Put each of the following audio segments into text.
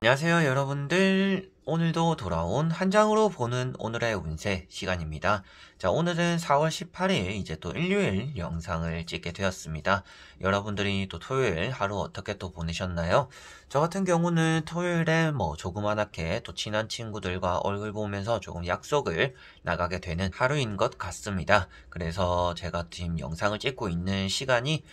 안녕하세요 여러분들. 오늘도 돌아온 한 장으로 보는 오늘의 운세 시간입니다. 자, 오늘은 4월 18일 이제 또 일요일 영상을 찍게 되었습니다. 여러분들이 또 토요일 하루 어떻게 또 보내셨나요? 저 같은 경우는 토요일에 조그만하게 또 친한 친구들과 얼굴 보면서 조금 약속을 나가게 되는 하루인 것 같습니다. 그래서 제가 지금 영상을 찍고 있는 시간이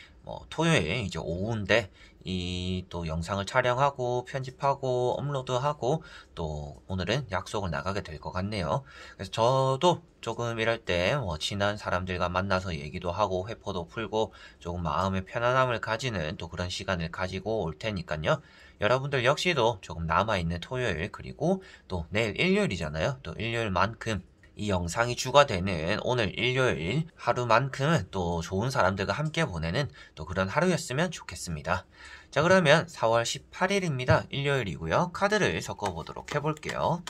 토요일 이제 오후인데 이 또 영상을 촬영하고 편집하고 업로드하고 또 오늘은 약속을 나가게 될 것 같네요. 그래서 저도 조금 이럴 때 친한 사람들과 만나서 얘기도 하고 회포도 풀고 조금 마음의 편안함을 가지는 또 그런 시간을 가지고 올 테니까요. 여러분들 역시도 조금 남아있는 토요일 그리고 또 내일 일요일이잖아요. 또 일요일만큼 이 영상이 주가 되는 오늘 일요일 하루만큼은 또 좋은 사람들과 함께 보내는 또 그런 하루였으면 좋겠습니다. 자, 그러면 4월 18일입니다. 일요일이고요. 카드를 섞어보도록 해볼게요.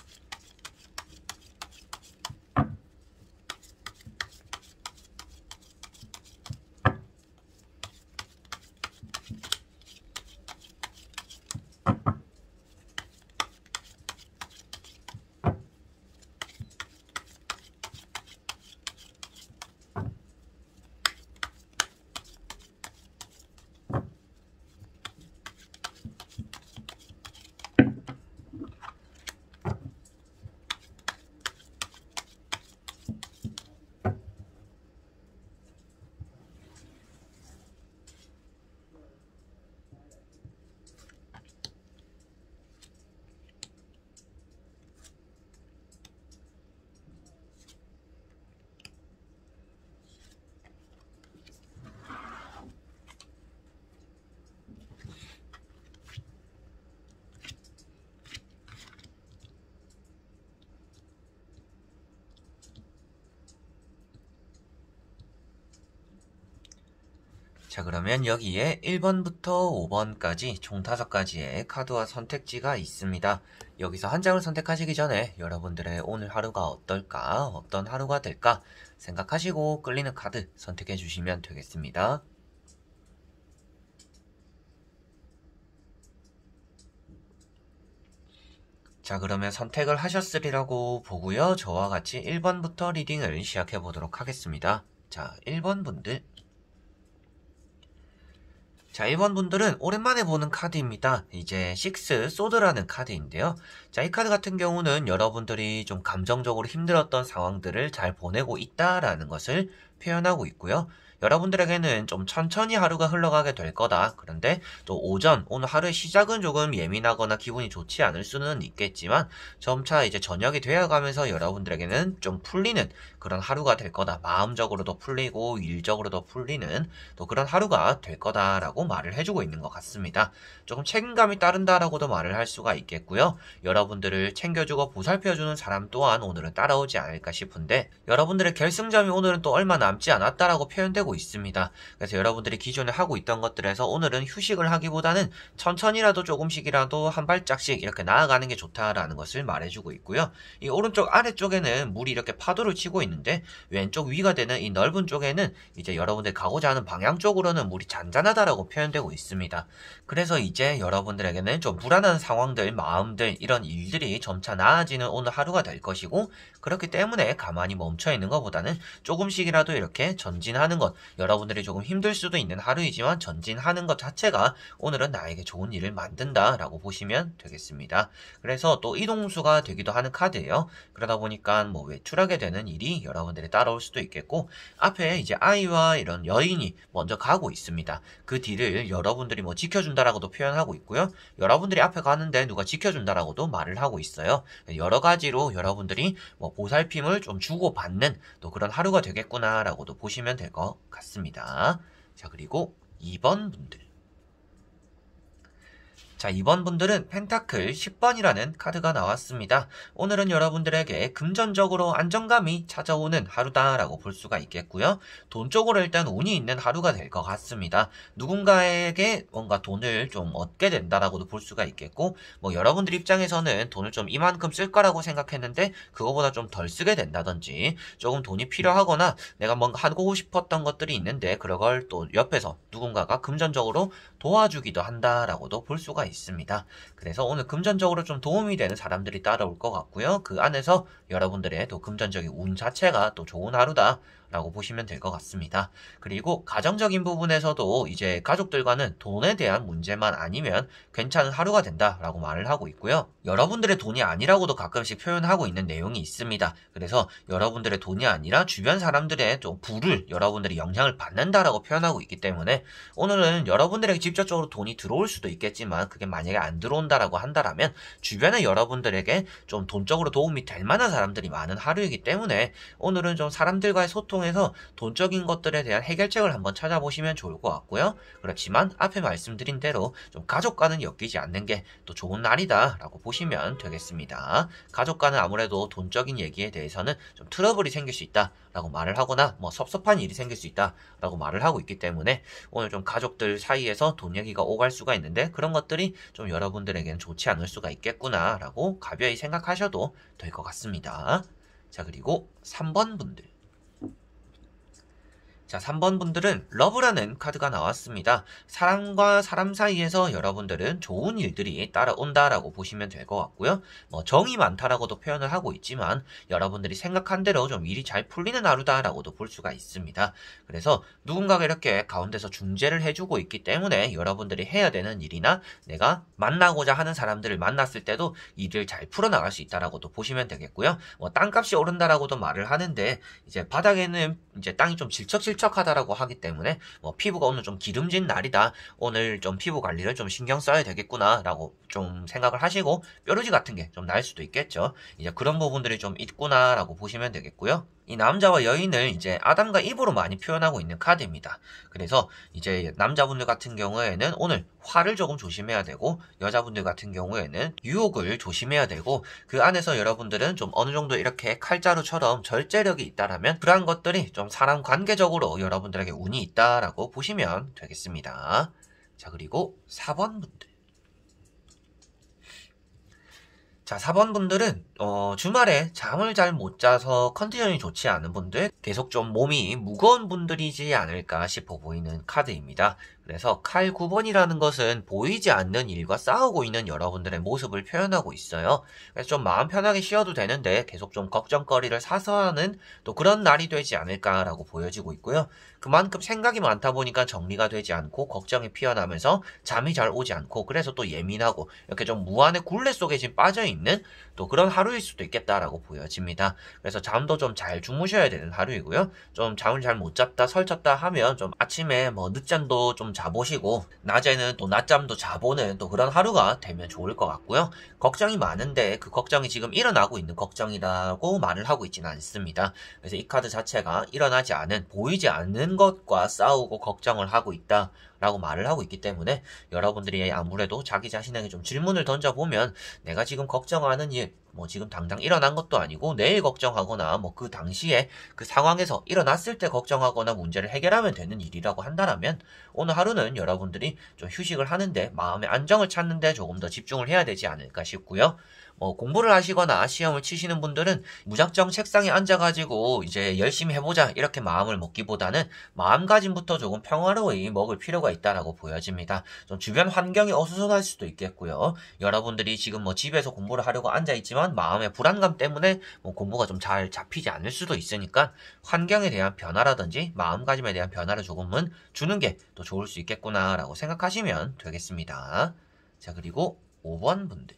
자, 그러면 여기에 1번부터 5번까지 총 5가지의 카드와 선택지가 있습니다. 여기서 한 장을 선택하시기 전에 여러분들의 오늘 하루가 어떨까, 어떤 하루가 될까 생각하시고 끌리는 카드 선택해 주시면 되겠습니다. 자, 그러면 선택을 하셨으리라고 보고요. 저와 같이 1번부터 리딩을 시작해 보도록 하겠습니다. 자, 1번 분들. 자, 1번 분들은 오랜만에 보는 카드입니다. 이제 식스 소드라는 카드인데요. 자, 이 카드 같은 경우는 여러분들이 좀 감정적으로 힘들었던 상황들을 잘 보내고 있다라는 것을 표현하고 있고요. 여러분들에게는 좀 천천히 하루가 흘러가게 될 거다. 그런데 또 오늘 하루의 시작은 조금 예민하거나 기분이 좋지 않을 수는 있겠지만 점차 이제 저녁이 되어가면서 여러분들에게는 좀 풀리는 그런 하루가 될 거다. 마음적으로도 풀리고 일적으로도 풀리는 또 그런 하루가 될 거다라고 말을 해주고 있는 것 같습니다. 조금 책임감이 따른다라고도 말을 할 수가 있겠고요. 여러분들을 챙겨주고 보살펴주는 사람 또한 오늘은 따라오지 않을까 싶은데 여러분들의 결승점이 오늘은 또 얼마 남지 않았다라고 표현되고 있습니다. 그래서 여러분들이 기존에 하고 있던 것들에서 오늘은 휴식을 하기보다는 천천히라도 조금씩이라도 한 발짝씩 이렇게 나아가는 게 좋다라는 것을 말해주고 있고요. 이 오른쪽 아래쪽에는 물이 이렇게 파도를 치고 있는데 왼쪽 위가 되는 이 넓은 쪽에는 이제 여러분들 가고자 하는 방향 쪽으로는 물이 잔잔하다라고 표현되고 있습니다. 그래서 이제 여러분들에게는 좀 불안한 상황들, 마음들, 이런 일들이 점차 나아지는 오늘 하루가 될 것이고 그렇기 때문에 가만히 멈춰있는 것보다는 조금씩이라도 이렇게 전진하는 것, 여러분들이 조금 힘들 수도 있는 하루이지만 전진하는 것 자체가 오늘은 나에게 좋은 일을 만든다라고 보시면 되겠습니다. 그래서 또 이동수가 되기도 하는 카드예요. 그러다 보니까 외출하게 되는 일이 여러분들이 따라올 수도 있겠고 앞에 이제 아이와 이런 여인이 먼저 가고 있습니다. 그 뒤를 여러분들이 지켜준다라고도 표현하고 있고요. 여러분들이 앞에 가는데 누가 지켜준다라고도 말을 하고 있어요. 여러 가지로 여러분들이 보살핌을 좀 주고받는 또 그런 하루가 되겠구나라고도 보시면 될 것 같습니다. 자, 그리고 2번 분들. 자, 2번 분들은 펜타클 10번이라는 카드가 나왔습니다. 오늘은 여러분들에게 금전적으로 안정감이 찾아오는 하루다라고 볼 수가 있겠고요. 돈 쪽으로 일단 운이 있는 하루가 될 것 같습니다. 누군가에게 뭔가 돈을 좀 얻게 된다라고도 볼 수가 있겠고 여러분들 입장에서는 돈을 좀 이만큼 쓸 거라고 생각했는데 그거보다 좀 덜 쓰게 된다든지 조금 돈이 필요하거나 내가 뭔가 하고 싶었던 것들이 있는데 그걸 또 옆에서 누군가가 금전적으로 도와주기도 한다라고도 볼 수가 있습니다. 그래서 오늘 금전적으로 좀 도움이 되는 사람들이 따라올 것 같고요. 그 안에서 여러분들의 또 금전적인 운 자체가 또 좋은 하루다 라고 보시면 될 것 같습니다. 그리고 가정적인 부분에서도 이제 가족들과는 돈에 대한 문제만 아니면 괜찮은 하루가 된다라고 말을 하고 있고요. 여러분들의 돈이 아니라고도 가끔씩 표현하고 있는 내용이 있습니다. 그래서 여러분들의 돈이 아니라 주변 사람들의 좀 부를 여러분들이 영향을 받는다라고 표현하고 있기 때문에 오늘은 여러분들에게 직접적으로 돈이 들어올 수도 있겠지만 그게 만약에 안 들어온다라고 한다라면 주변에 여러분들에게 좀 돈적으로 도움이 될 만한 사람들이 많은 하루이기 때문에 오늘은 좀 사람들과의 소통에서 돈적인 것들에 대한 해결책을 한번 찾아보시면 좋을 것 같고요. 그렇지만 앞에 말씀드린 대로 좀 가족과는 엮이지 않는 게 또 좋은 날이다 라고 보시면 되겠습니다. 가족과는 아무래도 돈적인 얘기에 대해서는 좀 트러블이 생길 수 있다 라고 말을 하거나 뭐 섭섭한 일이 생길 수 있다 라고 말을 하고 있기 때문에 오늘 좀 가족들 사이에서 돈 얘기가 오갈 수가 있는데 그런 것들이 좀 여러분들에게는 좋지 않을 수가 있겠구나 라고 가벼이 생각하셔도 될 것 같습니다. 자, 그리고 3번 분들. 자, 3번 분들은 러브라는 카드가 나왔습니다. 사람과 사람 사이에서 여러분들은 좋은 일들이 따라온다라고 보시면 될 것 같고요. 뭐 정이 많다라고도 표현을 하고 있지만 여러분들이 생각한 대로 좀 일이 잘 풀리는 하루다라고도 볼 수가 있습니다. 그래서 누군가가 이렇게 가운데서 중재를 해주고 있기 때문에 여러분들이 해야 되는 일이나 내가 만나고자 하는 사람들을 만났을 때도 일을 잘 풀어나갈 수 있다라고도 보시면 되겠고요. 뭐 땅값이 오른다라고도 말을 하는데 이제 바닥에는 이제 땅이 좀 질척질척하다라고 하기 때문에 뭐 피부가 오늘 좀 기름진 날이다. 오늘 좀 피부 관리를 좀 신경 써야 되겠구나라고 좀 생각을 하시고 뾰루지 같은 게 좀 날 수도 있겠죠. 이제 그런 부분들이 좀 있구나라고 보시면 되겠고요. 이 남자와 여인을 이제 아담과 이브로 많이 표현하고 있는 카드입니다. 그래서 이제 남자분들 같은 경우에는 오늘 화를 조금 조심해야 되고 여자분들 같은 경우에는 유혹을 조심해야 되고 그 안에서 여러분들은 좀 어느 정도 이렇게 칼자루처럼 절제력이 있다라면 그러한 것들이 좀 사람 관계적으로 여러분들에게 운이 있다라고 보시면 되겠습니다. 자, 그리고 4번 분들. 자, 4번 분들은 주말에 잠을 잘 못 자서 컨디션이 좋지 않은 분들, 계속 좀 몸이 무거운 분들이지 않을까 싶어 보이는 카드입니다. 그래서 칼 9번이라는 것은 보이지 않는 일과 싸우고 있는 여러분들의 모습을 표현하고 있어요. 그래서 좀 마음 편하게 쉬어도 되는데 계속 좀 걱정거리를 사서 하는 또 그런 날이 되지 않을까라고 보여지고 있고요. 그만큼 생각이 많다 보니까 정리가 되지 않고 걱정이 피어나면서 잠이 잘 오지 않고 그래서 또 예민하고 이렇게 좀 무한의 굴레 속에 지금 빠져있는 또 그런 하루일 수도 있겠다라고 보여집니다. 그래서 잠도 좀 잘 주무셔야 되는 하루이고요. 좀 잠을 잘 못 잤다 설쳤다 하면 좀 아침에 뭐 늦잠도 좀 자보시고 낮에는 또 낮잠도 자보는 또 그런 하루가 되면 좋을 것 같고요. 걱정이 많은데 그 걱정이 지금 일어나고 있는 걱정이라고 말을 하고 있지는 않습니다. 그래서 이 카드 자체가 일어나지 않은 보이지 않는 것과 싸우고 걱정을 하고 있다 라고 말을 하고 있기 때문에 여러분들이 아무래도 자기 자신에게 좀 질문을 던져보면 내가 지금 걱정하는 일 뭐 지금 당장 일어난 것도 아니고 내일 걱정하거나 뭐 그 당시에 그 상황에서 일어났을 때 걱정하거나 문제를 해결하면 되는 일이라고 한다면 오늘 하루는 여러분들이 좀 휴식을 하는데 마음의 안정을 찾는데 조금 더 집중을 해야 되지 않을까 싶고요. 뭐 공부를 하시거나 시험을 치시는 분들은 무작정 책상에 앉아가지고 이제 열심히 해보자 이렇게 마음을 먹기보다는 마음가짐부터 조금 평화로이 먹을 필요가 있다라고 보여집니다. 좀 주변 환경이 어수선할 수도 있겠고요. 여러분들이 지금 뭐 집에서 공부를 하려고 앉아있지만 마음의 불안감 때문에 뭐 공부가 좀 잘 잡히지 않을 수도 있으니까 환경에 대한 변화라든지 마음가짐에 대한 변화를 조금은 주는 게 더 좋을 수 있겠구나라고 생각하시면 되겠습니다. 자, 그리고 5번 분들.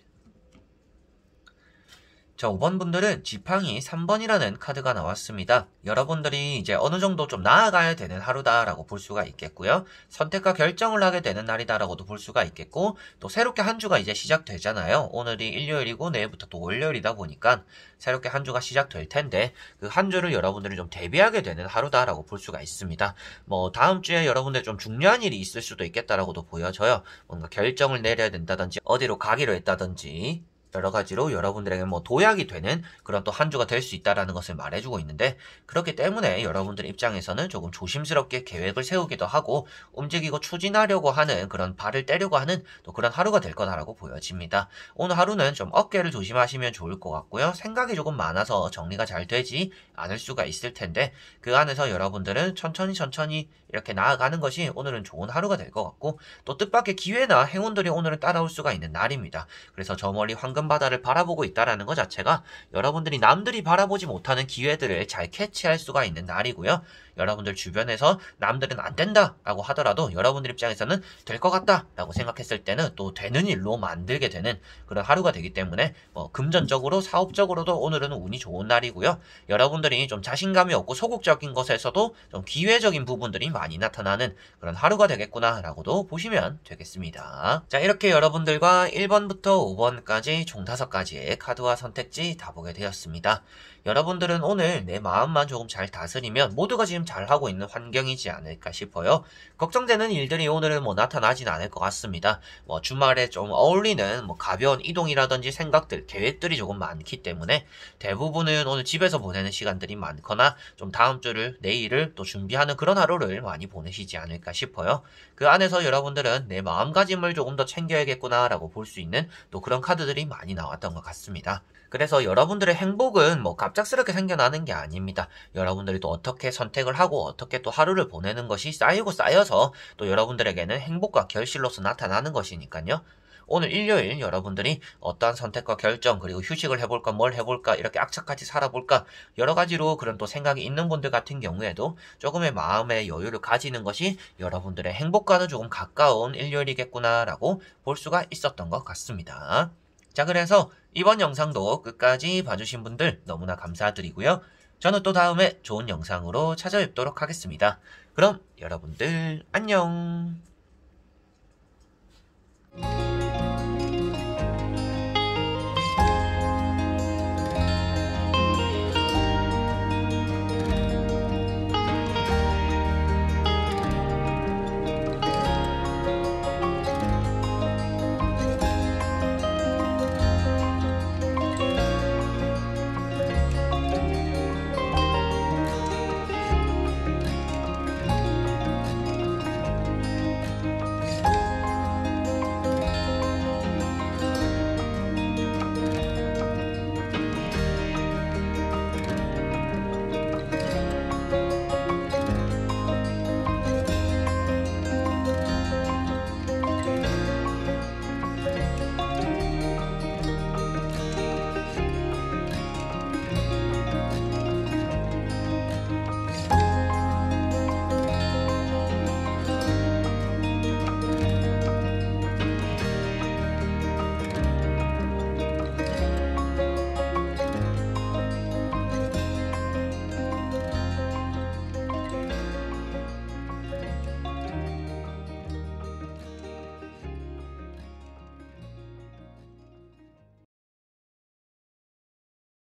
자, 5번 분들은 지팡이 3번이라는 카드가 나왔습니다. 여러분들이 이제 어느 정도 좀 나아가야 되는 하루다라고 볼 수가 있겠고요. 선택과 결정을 하게 되는 날이다라고도 볼 수가 있겠고 또 새롭게 한 주가 이제 시작되잖아요. 오늘이 일요일이고 내일부터 또 월요일이다 보니까 새롭게 한 주가 시작될 텐데 그 한 주를 여러분들이 좀 대비하게 되는 하루다라고 볼 수가 있습니다. 뭐 다음 주에 여러분들 좀 중요한 일이 있을 수도 있겠다라고도 보여져요. 뭔가 결정을 내려야 된다든지 어디로 가기로 했다든지 여러 가지로 여러분들에게 뭐 도약이 되는 그런 또 한 주가 될 수 있다라는 것을 말해주고 있는데, 그렇기 때문에 여러분들 입장에서는 조금 조심스럽게 계획을 세우기도 하고 움직이고 추진하려고 하는 그런 발을 떼려고 하는 또 그런 하루가 될 거다라고 보여집니다. 오늘 하루는 좀 어깨를 조심하시면 좋을 것 같고요. 생각이 조금 많아서 정리가 잘 되지 않을 수가 있을 텐데, 그 안에서 여러분들은 천천히 이렇게 나아가는 것이 오늘은 좋은 하루가 될 것 같고, 또 뜻밖의 기회나 행운들이 오늘은 따라올 수가 있는 날입니다. 그래서 저 멀리 황금바다를 바라보고 있다라는 것 자체가 여러분들이 남들이 바라보지 못하는 기회들을 잘 캐치할 수가 있는 날이고요. 여러분들 주변에서 남들은 안 된다 라고 하더라도 여러분들 입장에서는 될 것 같다 라고 생각했을 때는 또 되는 일로 만들게 되는 그런 하루가 되기 때문에 금전적으로 사업적으로도 오늘은 운이 좋은 날이고요. 여러분들이 좀 자신감이 없고 소극적인 것에서도 좀 기회적인 부분들이 많이 나타나는 그런 하루가 되겠구나 라고도 보시면 되겠습니다. 자, 이렇게 여러분들과 1번부터 5번까지 총 5가지의 카드와 선택지 다 보게 되었습니다. 여러분들은 오늘 내 마음만 조금 잘 다스리면 모두가 지금 잘하고 있는 환경이지 않을까 싶어요. 걱정되는 일들이 오늘은 나타나진 않을 것 같습니다. 주말에 좀 어울리는 가벼운 이동이라든지 생각들, 계획들이 조금 많기 때문에 대부분은 오늘 집에서 보내는 시간들이 많거나 좀 다음 주를, 내일을 또 준비하는 그런 하루를 많이 보내시지 않을까 싶어요. 그 안에서 여러분들은 내 마음가짐을 조금 더 챙겨야겠구나 라고 볼 수 있는 또 그런 카드들이 많이 나왔던 것 같습니다. 그래서 여러분들의 행복은 갑작스럽게 생겨나는 게 아닙니다. 여러분들이 또 어떻게 선택을 하고 어떻게 또 하루를 보내는 것이 쌓이고 쌓여서 또 여러분들에게는 행복과 결실로서 나타나는 것이니까요. 오늘 일요일 여러분들이 어떠한 선택과 결정, 그리고 휴식을 해볼까, 뭘 해볼까, 이렇게 악착같이 살아볼까, 여러 가지로 그런 또 생각이 있는 분들 같은 경우에도 조금의 마음의 여유를 가지는 것이 여러분들의 행복과는 조금 가까운 일요일이겠구나라고 볼 수가 있었던 것 같습니다. 자, 그래서 이번 영상도 끝까지 봐주신 분들 너무나 감사드리고요. 저는 또 다음에 좋은 영상으로 찾아뵙도록 하겠습니다. 그럼 여러분들 안녕.